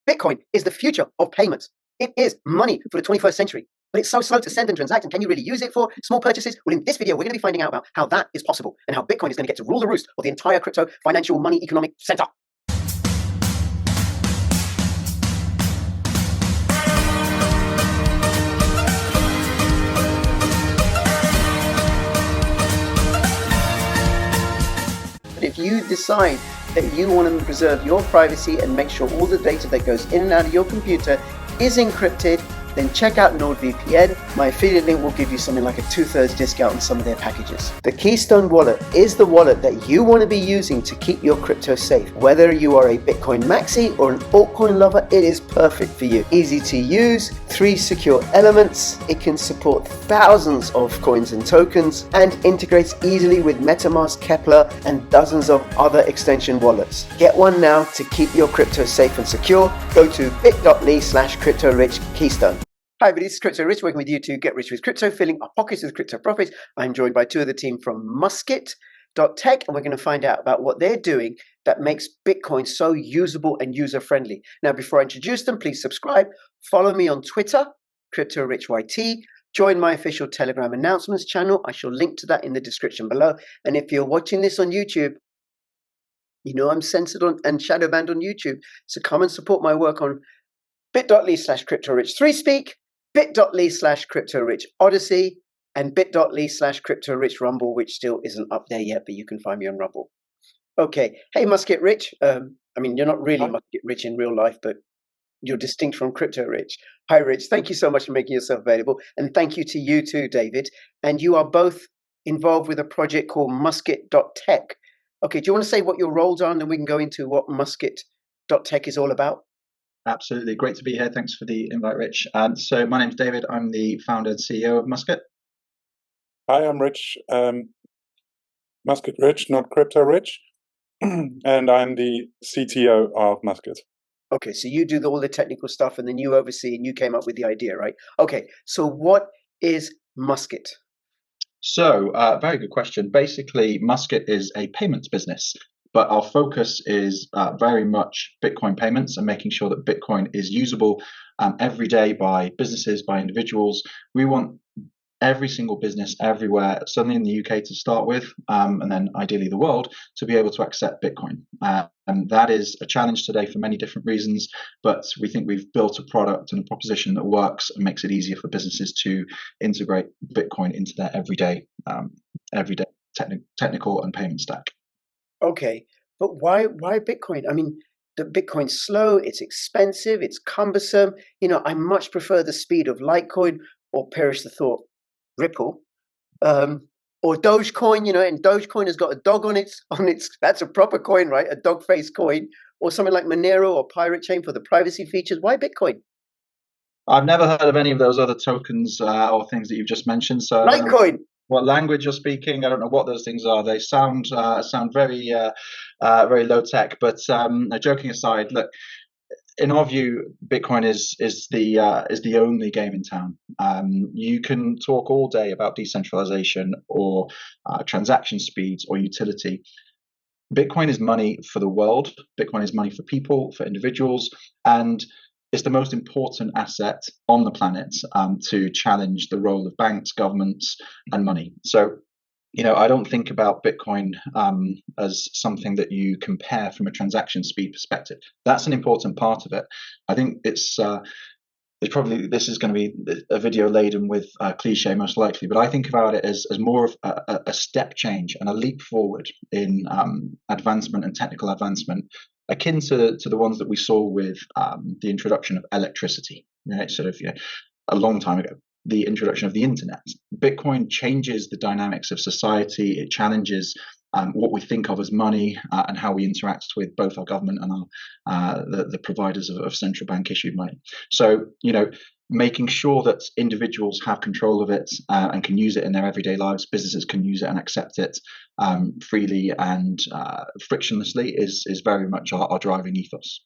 Bitcoin is the future of payments. It is money for the 21st century, but it's so slow to send and transact. And can you really use it for small purchases? Well, in this video, we're going to be finding out about how that is possible and how Bitcoin is going to get to rule the roost of the entire crypto, financial, money, economic center. But if you decide that you want to preserve your privacy and make sure all the data that goes in and out of your computer is encrypted, then check out NordVPN. My affiliate link will give you something like a 2/3 discount on some of their packages. The Keystone wallet is the wallet that you want to be using to keep your crypto safe. Whether you are a Bitcoin maxi or an altcoin lover, it is perfect for you. Easy to use, 3 secure elements, it can support thousands of coins and tokens, and integrates easily with MetaMask, Kepler, and dozens of other extension wallets. Get one now to keep your crypto safe and secure. Go to bit.ly/CryptoRichKeystone. Hi, everybody, this is Crypto Rich, working with you to get rich with crypto, filling our pockets with crypto profits. I'm joined by 2 of the team from musqet.tech, and we're going to find out about what they're doing that makes Bitcoin so usable and user-friendly. Now, before I introduce them, please subscribe, follow me on Twitter, CryptoRichYT, join my official Telegram announcements channel. I shall link to that in the description below. And if you're watching this on YouTube, you know I'm censored on and shadow banned on YouTube, so come and support my work on bit.ly/CryptoRich3Speak, bit.ly/CryptoRichOdyssey, and bit.ly/CryptoRichRumble, which still isn't up there yet, but you can find me on Rumble. Okay, hey Musket Rich. I mean, you're not really Musket Rich in real life, but you're distinct from Crypto Rich. Hi Rich, thank you so much for making yourself available, and thank you to you too, David. And you are both involved with a project called musqet.tech. Okay, do you want to say what your roles are, and then we can go into what musqet.tech is all about? Absolutely. Great to be here. Thanks for the invite, Rich. So my name's David. I'm the founder and CEO of Musket. Hi, I'm Rich. Musket Rich, not Crypto Rich. And I'm the CTO of Musket. Okay, so you do all the technical stuff and then you oversee and you came up with the idea, right? Okay, so what is Musket? So, very good question. Basically, Musket is a payments business, but our focus is very much Bitcoin payments and making sure that Bitcoin is usable every day by businesses, by individuals. We want every single business everywhere, certainly in the UK to start with, and then ideally the world, to be able to accept Bitcoin. And that is a challenge today for many different reasons, but we think we've built a product and a proposition that works and makes it easier for businesses to integrate Bitcoin into their everyday technical and payment stack. Okay, but why Bitcoin? I mean, the Bitcoin's slow, it's expensive, it's cumbersome. You know, I much prefer the speed of Litecoin, or perish the thought, Ripple, or Dogecoin. You know, and Dogecoin has got a dog on its. That's a proper coin, right? A dog face coin, or something like Monero or Pirate Chain for the privacy features. Why Bitcoin? I've never heard of any of those other tokens or things that you've just mentioned. So Litecoin. What language you're speaking? I don't know what those things are. They sound very very low tech. But joking aside, look, in our view, Bitcoin is the only game in town. You can talk all day about decentralization or transaction speeds or utility. Bitcoin is money for the world. Bitcoin is money for people, for individuals, and it's the most important asset on the planet to challenge the role of banks, governments, and money. So, you know, I don't think about Bitcoin as something that you compare from a transaction speed perspective. That's an important part of it. I think this is going to be a video laden with cliche most likely, but I think about it as more of a step change and a leap forward in advancement and technical advancement, akin to the ones that we saw with the introduction of electricity, right? Sort of, a long time ago. The introduction of the internet. Bitcoin changes the dynamics of society. It challenges what we think of as money and how we interact with both our government and the providers of central bank issued money. So, you know, making sure that individuals have control of it and can use it in their everyday lives, businesses can use it and accept it freely and frictionlessly is very much our driving ethos.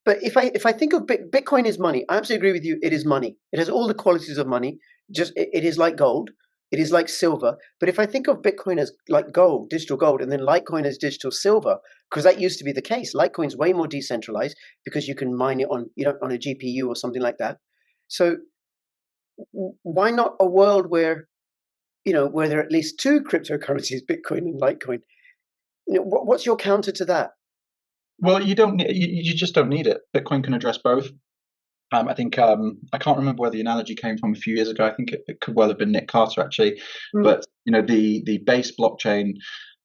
But if I think of Bitcoin is money, I absolutely agree with you. It is money. It has all the qualities of money. Just it is like gold. It is like silver. But if I think of Bitcoin as like gold, digital gold, and then Litecoin as digital silver, because that used to be the case. Litecoin's way more decentralized because you can mine it on, on a GPU or something like that. So why not a world where, where there are at least two cryptocurrencies, Bitcoin and Litecoin? What's your counter to that? Well, you don't. You just don't need it. Bitcoin can address both. I think I can't remember where the analogy came from a few years ago. I think it could well have been Nick Carter actually. But the base blockchain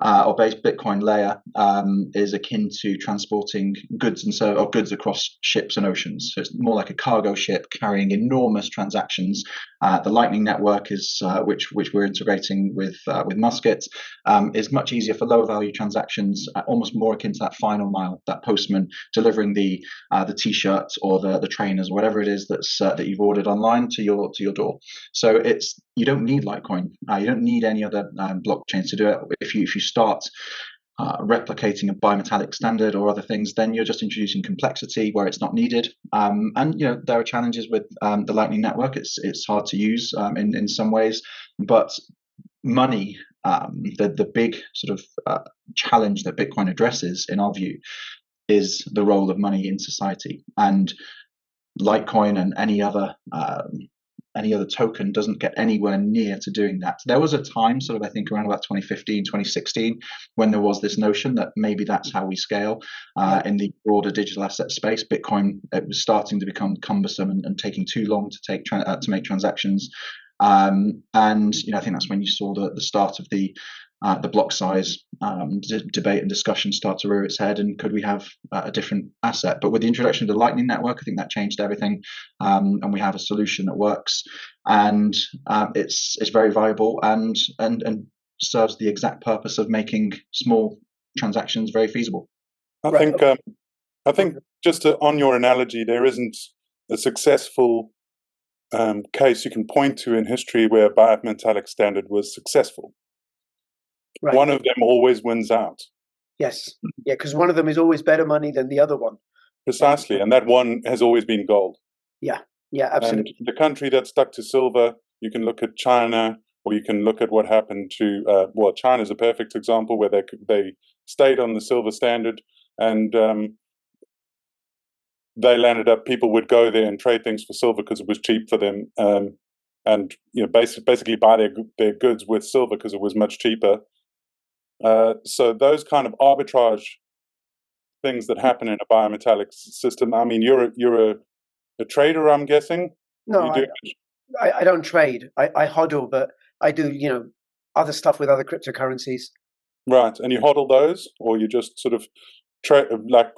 or base Bitcoin layer is akin to transporting goods or goods across ships and oceans. So it's more like a cargo ship carrying enormous transactions. The Lightning Network is which we're integrating with Musket is much easier for low value transactions, almost more akin to that final mile, that postman delivering the T-shirt or the trainers, whatever it is that you've ordered online to your door. So you don't need Litecoin. You don't need any other blockchains to do it. If you start replicating a bimetallic standard or other things, then you're just introducing complexity where it's not needed. And there are challenges with the Lightning Network. It's hard to use in some ways, but money, the big sort of challenge that Bitcoin addresses, in our view, is the role of money in society. And Litecoin and any other token doesn't get anywhere near to doing that. There was a time, sort of, I think around about 2015, 2016, when there was this notion that maybe that's how we scale in the broader digital asset space. Bitcoin, it was starting to become cumbersome and taking too long to make transactions. And I think that's when you saw the start of the block size debate and discussion start to rear its head, and could we have a different asset? But with the introduction of the Lightning Network, I think that changed everything, and we have a solution that works, and it's very viable and serves the exact purpose of making small transactions very feasible. I think just on your analogy, there isn't a successful case you can point to in history where a bimetallic standard was successful. Right. One of them always wins out. Yes. Yeah, because one of them is always better money than the other one. Precisely. And that one has always been gold. Yeah. Yeah, absolutely. And the country that stuck to silver, you can look at China, or you can look at what happened to, China's a perfect example where they stayed on the silver standard, and they landed up, people would go there and trade things for silver because it was cheap for them, and basically buy their goods with silver because it was much cheaper. So those kind of arbitrage things that happen in a bimetallic system. I mean, you're a trader, I'm guessing. No, I don't trade. I hodl, but I do other stuff with other cryptocurrencies. Right, and you hodl those, or you just sort of like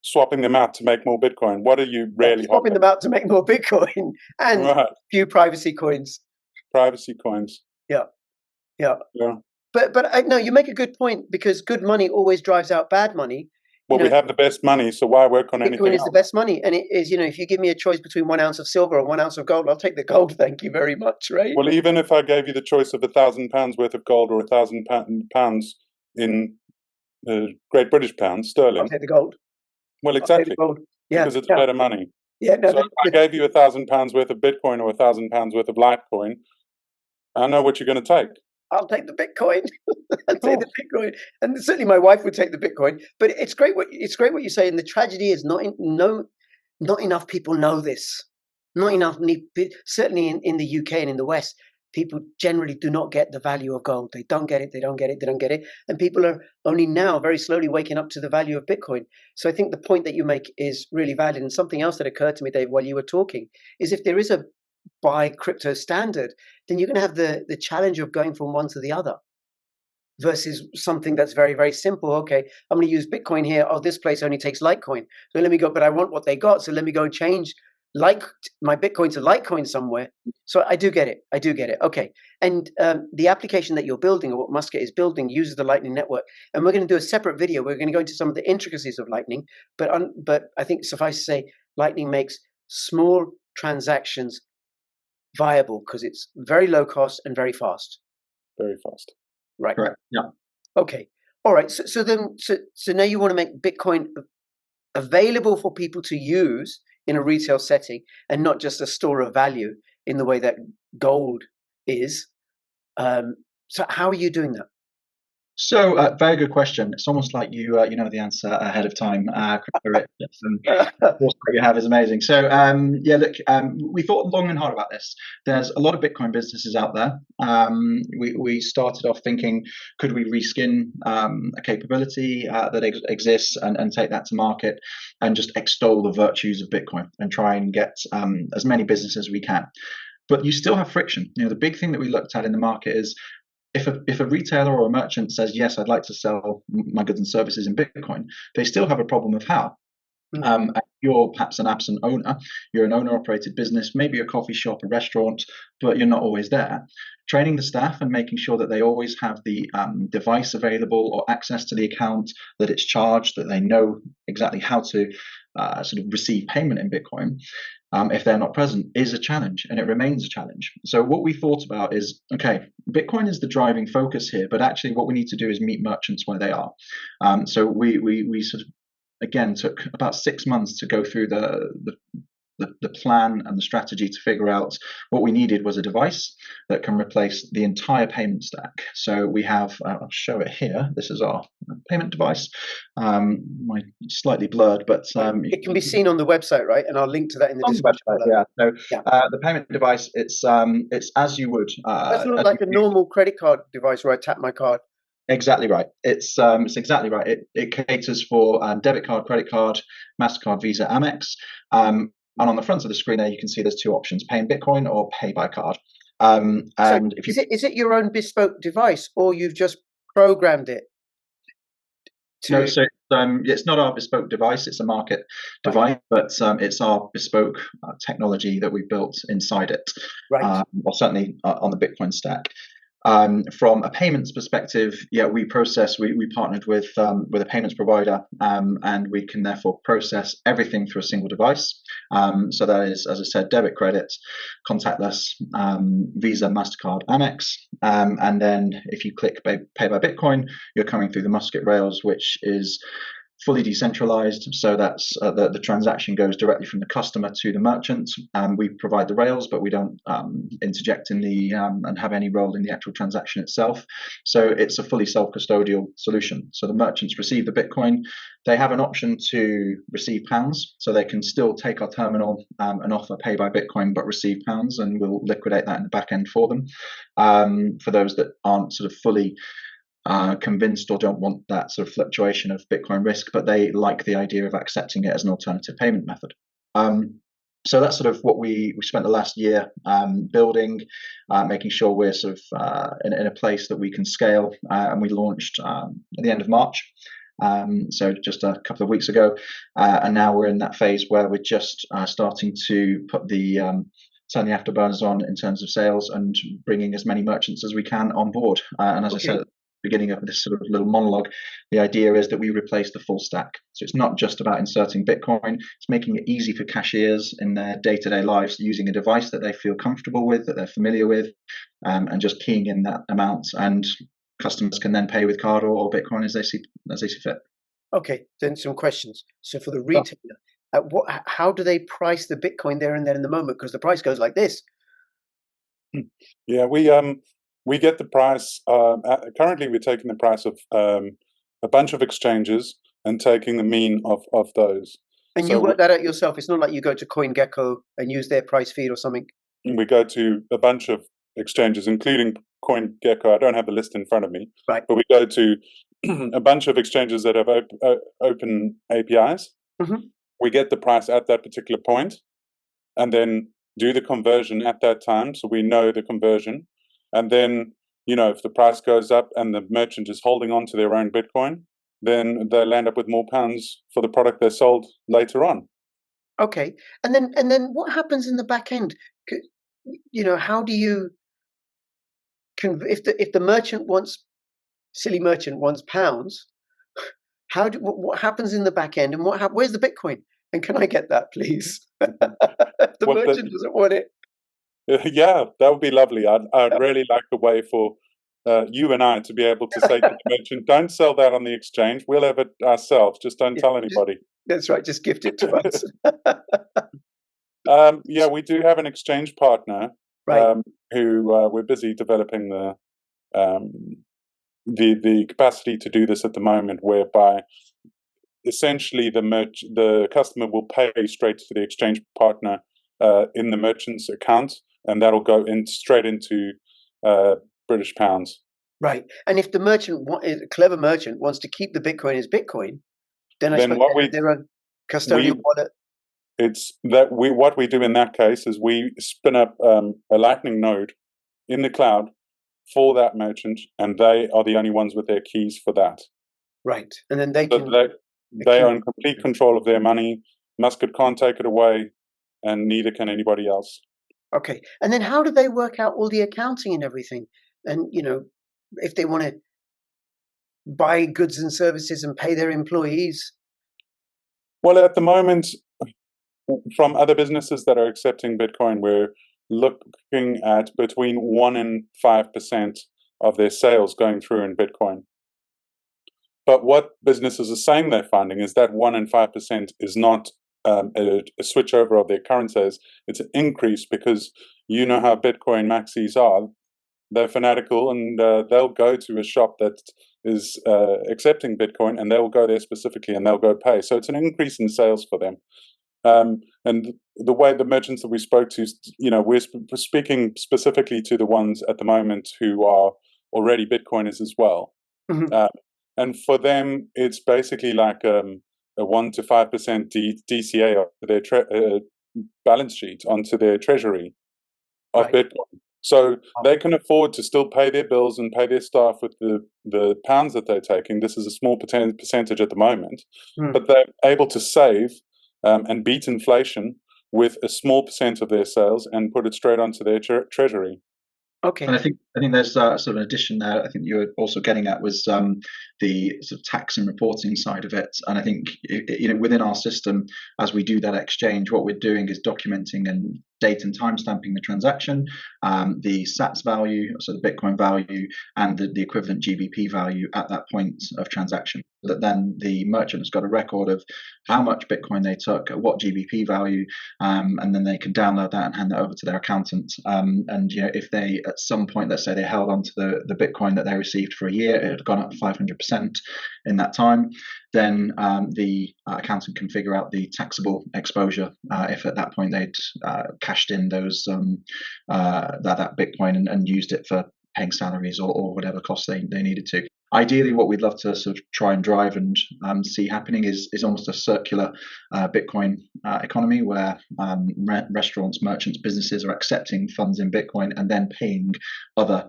swapping them out to make more Bitcoin? What are you really swapping them out to make more Bitcoin and a few privacy coins? Privacy coins. Yeah. But no, you make a good point, because good money always drives out bad money. Well, we have the best money, so why work on anything else? Bitcoin is the best money, and it is. If you give me a choice between 1 ounce of silver or 1 ounce of gold, I'll take the gold. Thank you very much. Right. Well, even if I gave you the choice of £1,000 worth of gold or £1,000 in Great British pounds sterling, I'll take the gold. Well, exactly. Gold. Yeah, because it's better money. Yeah. No, so if I gave you £1,000 worth of Bitcoin or £1,000 worth of Litecoin, I know what you're going to take. I'll take the Bitcoin. I'll take the Bitcoin, and certainly my wife would take the Bitcoin. But it's great what you say. And the tragedy is not enough people know this. Not enough. Certainly in the UK and in the West, people generally do not get the value of gold. They don't get it. They don't get it. They don't get it. And people are only now very slowly waking up to the value of Bitcoin. So I think the point that you make is really valid. And something else that occurred to me, Dave, while you were talking, is if there is a buy crypto standard, then you're going to have the challenge of going from one to the other, versus something that's very, very simple. Okay, I'm going to use Bitcoin here. Oh, this place only takes Litecoin. So let me go, but I want what they got. So let me go and change my Bitcoin to Litecoin somewhere. So I do get it. Okay. And the application that you're building, or what Musket is building, uses the Lightning Network. And we're going to do a separate video. We're going to go into some of the intricacies of Lightning. But I think suffice to say, Lightning makes small transactions viable because it's very low cost and very fast. Very fast. Right. Correct. Yeah. Okay. All right. So now you want to make Bitcoin available for people to use in a retail setting, and not just a store of value in the way that gold is. So how are you doing that? So, very good question. It's almost like you know the answer ahead of time. Christopher. Of course, what you have is amazing. So, yeah, look, we thought long and hard about this. There's a lot of Bitcoin businesses out there. We started off thinking, could we reskin a capability that exists and take that to market and just extol the virtues of Bitcoin and try and get as many businesses as we can. But you still have friction. You know, the big thing that we looked at in the market is if a retailer or a merchant says, yes, I'd like to sell my goods and services in Bitcoin, they still have a problem of how. You're perhaps an absent owner. You're an owner-operated business, maybe a coffee shop, a restaurant, but you're not always there. Training the staff and making sure that they always have the device available or access to the account, that it's charged, that they know exactly how to sort of receive payment in Bitcoin, if they're not present, is a challenge, and it remains a challenge. So what we thought about is, okay, Bitcoin is the driving focus here, but actually what we need to do is meet merchants where they are. So we sort of, again, took about 6 months to go through the plan and the strategy to figure out what we needed was a device that can replace the entire payment stack. So we have, I'll show it here. This is our payment device. Slightly blurred, but it can be seen on the website, right? And I'll link to that in the description. Yeah. So the payment device, it's as you would. Does it look like a normal credit card device where I tap my card? Exactly right. It's exactly right. It caters for debit card, credit card, MasterCard, Visa, Amex. And on the front of the screen there, you can see there's two options: pay in Bitcoin or pay by card. And so if you is it your own bespoke device, or you've just programmed it? No, so it's not our bespoke device; it's a market device, but it's our bespoke technology that we built inside it. Right. Or certainly on the Bitcoin stack. From a payments perspective, yeah, we partnered with a payments provider, and we can therefore process everything through a single device. So that is, as I said, debit, credit, contactless, Visa, MasterCard, Amex, and then if you click Pay by Bitcoin, you're coming through the Musket rails, which is fully decentralized, so that's the transaction goes directly from the customer to the merchant. We provide the rails, but we don't interject in the and have any role in the actual transaction itself. So it's a fully self-custodial solution. So the merchants receive the Bitcoin. They have an option to receive pounds, so they can still take our terminal and offer pay by Bitcoin, but receive pounds, and we'll liquidate that in the back end for them. For those that aren't sort of fully convinced or don't want that sort of fluctuation of Bitcoin risk, but they like the idea of accepting it as an alternative payment method. So that's sort of what we spent the last year building, making sure we're sort of in a place that we can scale, and we launched at the end of March. So just a couple of weeks ago, and now we're in that phase where we're just starting to put turn the afterburners on in terms of sales and bringing as many merchants as we can on board. And as I said, beginning of this sort of little monologue, the idea is that we replace the full stack. So it's not just about inserting Bitcoin, it's making it easy for cashiers in their day-to-day lives using a device that they feel comfortable with, that they're familiar with, and just keying in that amount, and customers can then pay with card or Bitcoin as they see fit. Okay, then some questions. So for the retailer, how do they price the Bitcoin there and then in the moment? Because the price goes like this. Yeah, we get the price. Currently, we're taking the price of a bunch of exchanges and taking the mean of those. And so you work that out yourself. It's not like you go to CoinGecko and use their price feed or something. We go to a bunch of exchanges, including CoinGecko. I don't have the list in front of me, right? But we go to a bunch of exchanges that have open APIs. Mm-hmm. We get the price at that particular point, and then do the conversion at that time, so we know the conversion. And then, if the price goes up and the merchant is holding on to their own Bitcoin, then they'll end up with more pounds for the product they sold later on. Okay, and then what happens in the back end? How do you if the merchant wants pounds? What happens in the back end, and where's the Bitcoin? And can I get that, please? If the merchant doesn't want it. Yeah, that would be lovely. I'd really like a way for you and I to be able to say to the merchant, don't sell that on the exchange. We'll have it ourselves. Just don't tell anybody. That's right. Just gift it to us. Yeah, we do have an exchange partner, right. Who we're busy developing the capacity to do this at the moment, whereby essentially the customer will pay straight to the exchange partner in the merchant's account, and that'll go straight into British pounds. Right. And if the merchant, a clever merchant, wants to keep the Bitcoin as Bitcoin, then I suppose they have their own custodial wallet. It's that what we do in that case is we spin up a Lightning node in the cloud for that merchant, and they are the only ones with their keys for that. Right. And then they can... They are in complete control of their money. Musket can't take it away, and neither can anybody else. Okay. And then how do they work out all the accounting and everything? And, if they want to buy goods and services and pay their employees? Well, at the moment, from other businesses that are accepting Bitcoin, we're looking at between 1% and 5% of their sales going through in Bitcoin. But what businesses are saying they're finding is that 1% and 5% is not a switchover of their currencies. It's an increase, because you know how Bitcoin maxis are. They're fanatical, and they'll go to a shop that is accepting Bitcoin, and they'll go there specifically, and they'll go pay. So it's an increase in sales for them. And the way the merchants that we spoke to, we're speaking specifically to the ones at the moment who are already Bitcoiners as well. Mm-hmm. And for them, it's basically like a 1% to 5% DCA of their balance sheet onto their treasury of Bitcoin. So they can afford to still pay their bills and pay their staff with the pounds that they're taking. This is a small percentage at the moment, but they're able to save and beat inflation with a small percent of their sales and put it straight onto their treasury. Okay. And I think there's sort of an addition there. I think you were also getting at was the sort of tax and reporting side of it. And I think within our system, as we do that exchange, what we're doing is documenting and date and time stamping the transaction, the Sats value, so the Bitcoin value, and the equivalent GBP value at that point of transaction. That then the merchant has got a record of how much Bitcoin they took, at what GBP value, and then they can download that and hand that over to their accountant. And if they at some point, let's say they held on to the Bitcoin that they received for a year, it had gone up 500% in that time, then the accountant can figure out the taxable exposure if at that point they'd cashed in those that Bitcoin and used it for paying salaries or whatever costs they needed to. Ideally, what we'd love to sort of try and drive and see happening is almost a circular Bitcoin economy where restaurants, merchants, businesses are accepting funds in Bitcoin and then paying other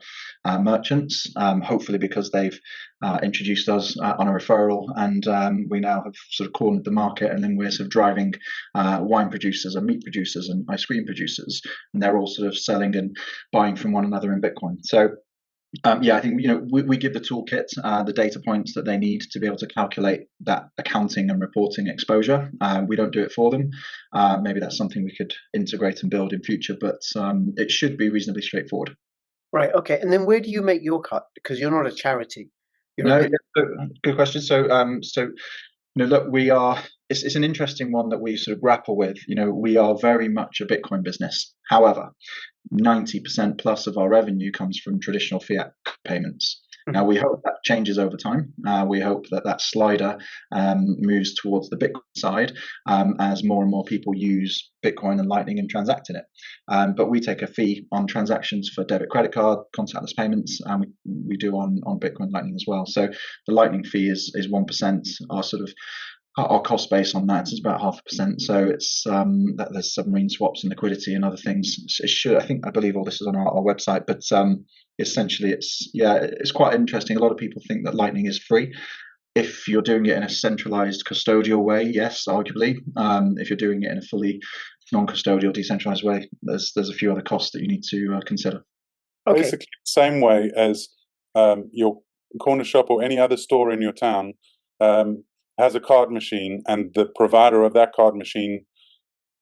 merchants, hopefully because they've introduced us on a referral, and we now have sort of cornered the market, and then we're sort of driving wine producers and meat producers and ice cream producers, and they're all sort of selling and buying from one another in Bitcoin. So I think we give the toolkit, the data points that they need to be able to calculate that accounting and reporting exposure. We don't do it for them. Maybe that's something we could integrate and build in future, but it should be reasonably straightforward. Right. Okay. And then where do you make your cut? Because you're not a charity. Good question. So look, we are. It's an interesting one that we sort of grapple with. We are very much a Bitcoin business. However, 90% plus of our revenue comes from traditional fiat payments. Now, we hope that changes over time. We hope that slider moves towards the Bitcoin side as more and more people use Bitcoin and Lightning and transact in it. But we take a fee on transactions for debit, credit card, contactless payments, and we do on Bitcoin Lightning as well. So the Lightning fee is 1%. Our cost base on that is about 0.5%. So it's that there's submarine swaps and liquidity and other things. I believe all this is on our website, but essentially it's quite interesting. A lot of people think that Lightning is free. If you're doing it in a centralized custodial way, yes, arguably. If you're doing it in a fully non-custodial, decentralized way, there's a few other costs that you need to consider. Okay. Basically, the same way as your corner shop or any other store in your town has a card machine, and the provider of that card machine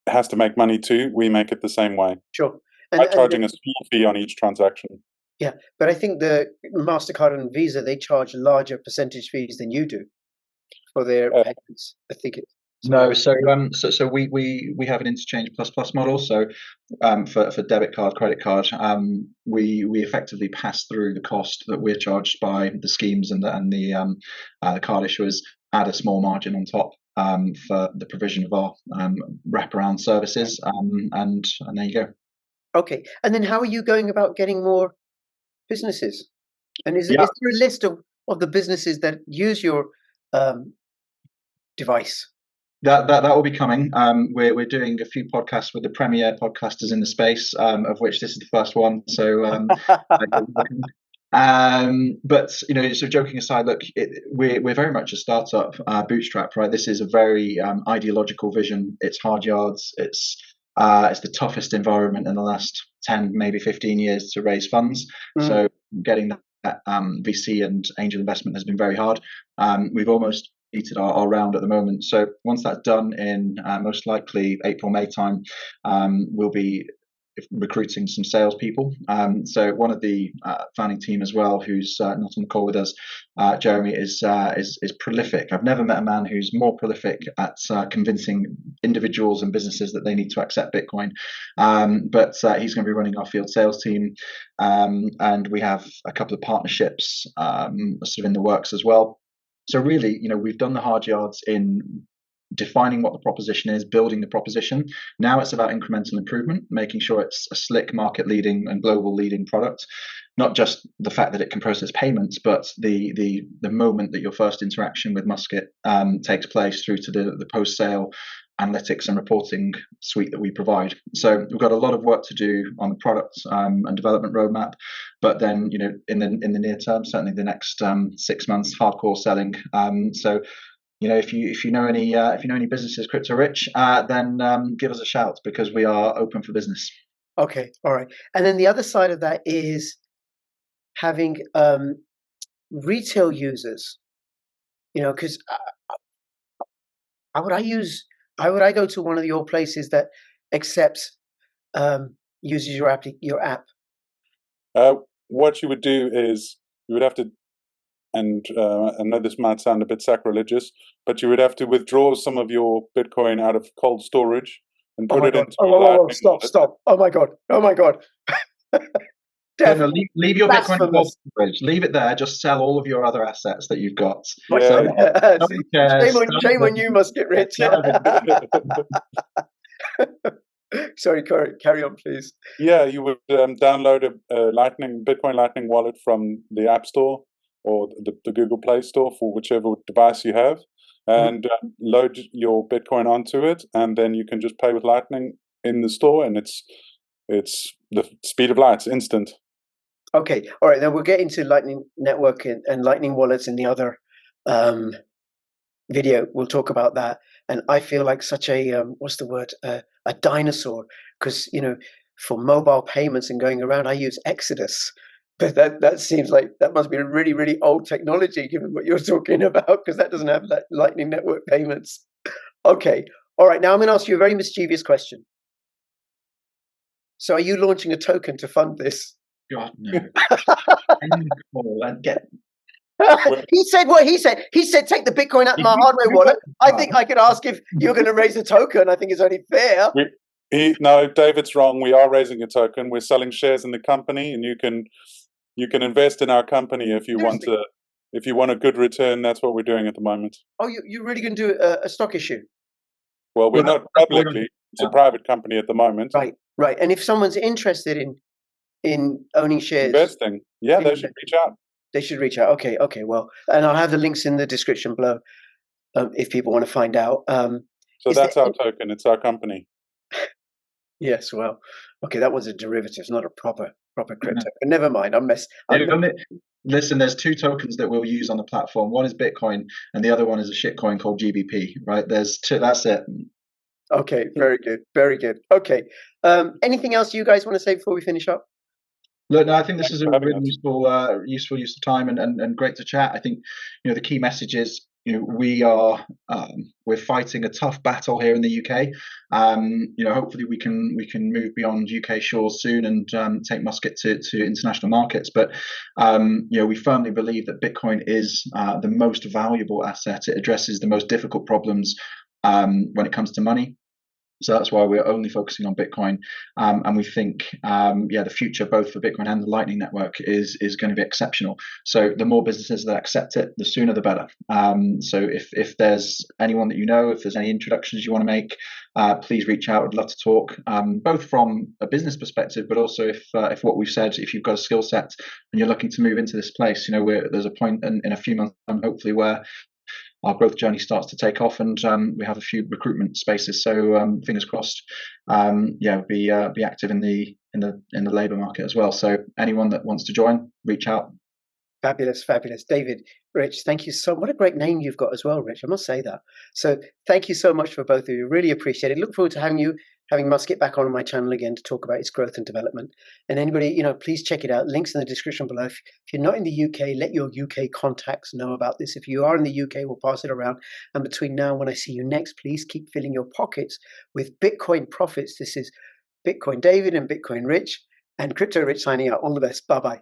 has to make money too. We make it the same way. Sure. By charging a small fee on each transaction. Yeah, but I think the MasterCard and Visa, they charge larger percentage fees than you do for their payments. I think No, so we have an interchange plus model. So for debit card, credit card, we effectively pass through the cost that we're charged by the schemes and the card issuers, add a small margin on top for the provision of our wraparound services, and there you go. Okay, and then how are you going about getting more businesses? And is there a list of the businesses that use your device? That will be coming. We're doing a few podcasts with the premier podcasters in the space, of which this is the first one. So, but so joking aside, look, we're very much a startup, bootstrap, right? This is a very ideological vision. It's hard yards. It's the toughest environment in the last 10, maybe 15 years to raise funds. So getting that VC and angel investment has been very hard. We've almost completed our round at the moment. So once that's done in most likely April, May time, we'll be recruiting some salespeople. So one of the founding team as well, who's not on the call with us, Jeremy, is prolific. I've never met a man who's more prolific at convincing individuals and businesses that they need to accept Bitcoin. But he's going to be running our field sales team, and we have a couple of partnerships sort of in the works as well. So really, we've done the hard yards in defining what the proposition is, building the proposition. Now it's about incremental improvement, making sure it's a slick, market-leading and global leading product. Not just the fact that it can process payments, but the moment that your first interaction with Musket takes place through to the post-sale analytics and reporting suite that we provide. So we've got a lot of work to do on the product and development roadmap, but then in the near term, certainly the next 6 months, hardcore selling. So if you know any businesses crypto rich, then give us a shout, because we are open for business. Okay, all right. And then the other side of that is having retail users. Because how would I go to one of your places that accepts uses your app? What you would do is you would have to, and I know this might sound a bit sacrilegious, but you would have to withdraw some of your Bitcoin out of cold storage and put it into Lightning. Stop. Oh my God. No, leave your Bitcoin in cold storage. Leave it there. Just sell all of your other assets that you've got. Yeah. Shame on you, Musket Rich. Sorry, carry on, please. Yeah, you would download a Bitcoin Lightning wallet from the App Store or the Google Play Store for whichever device you have, and load your Bitcoin onto it, and then you can just pay with Lightning in the store, and it's the speed of light. It's instant. Okay, all right. Then we'll get into Lightning Network and Lightning wallets in the other video. We'll talk about that. And I feel like such a a dinosaur, because for mobile payments and going around, I use Exodus. But that seems like that must be a really, really old technology, given what you're talking about, because that doesn't have that Lightning Network payments. Okay, all right. Now I'm going to ask you a very mischievous question. So, are you launching a token to fund this? God, no. He said what he said. He said, take the Bitcoin out of my hardware wallet. I think I could ask if you're going to raise a token. I think it's only fair. No, David's wrong. We are raising a token. We're selling shares in the company, and you can invest in our company if you want to. If you want a good return, that's what we're doing at the moment. Oh, you're really going to do a stock issue? Well, we're not publicly. It's a private company at the moment. Right. And if someone's interested in owning shares, investing, they should reach out. They should reach out. Okay. Well, and I'll have the links in the description below if people want to find out. So that's our token. It's our company. Yes. Well, okay. That was a derivative, not a proper crypto. But never mind. Listen, there's two tokens that we'll use on the platform. One is Bitcoin, and the other one is a shitcoin called GBP. Right? There's two. That's it. Okay. Very good. Okay. Anything else you guys want to say before we finish up? Look, no, I think this is a really useful use of time and great to chat. I think the key message is we're fighting a tough battle here in the UK. Hopefully we can move beyond UK shores soon and take Musket to international markets. But we firmly believe that Bitcoin is the most valuable asset. It addresses the most difficult problems when it comes to money. So that's why we're only focusing on Bitcoin, and we think, the future both for Bitcoin and the Lightning Network is going to be exceptional. So the more businesses that accept it, the sooner the better. So if there's anyone that you know, if there's any introductions you want to make, please reach out. I'd love to talk, both from a business perspective, but also if what we've said, if you've got a skill set and you're looking to move into this place, there's a point in a few months hopefully where our growth journey starts to take off, and we have a few recruitment spaces. So fingers crossed, be active in the labour market as well. So anyone that wants to join, reach out. Fabulous, fabulous. David, Rich, thank you so much. What a great name you've got as well, Rich. I must say that. So thank you so much for both of you. Really appreciate it. Look forward to having Musket back on my channel again to talk about its growth and development. And anybody, please check it out. Links in the description below. If you're not in the UK, let your UK contacts know about this. If you are in the UK, we'll pass it around. And between now and when I see you next, please keep filling your pockets with Bitcoin profits. This is Bitcoin David and Bitcoin Rich and Crypto Rich signing out. All the best. Bye-bye.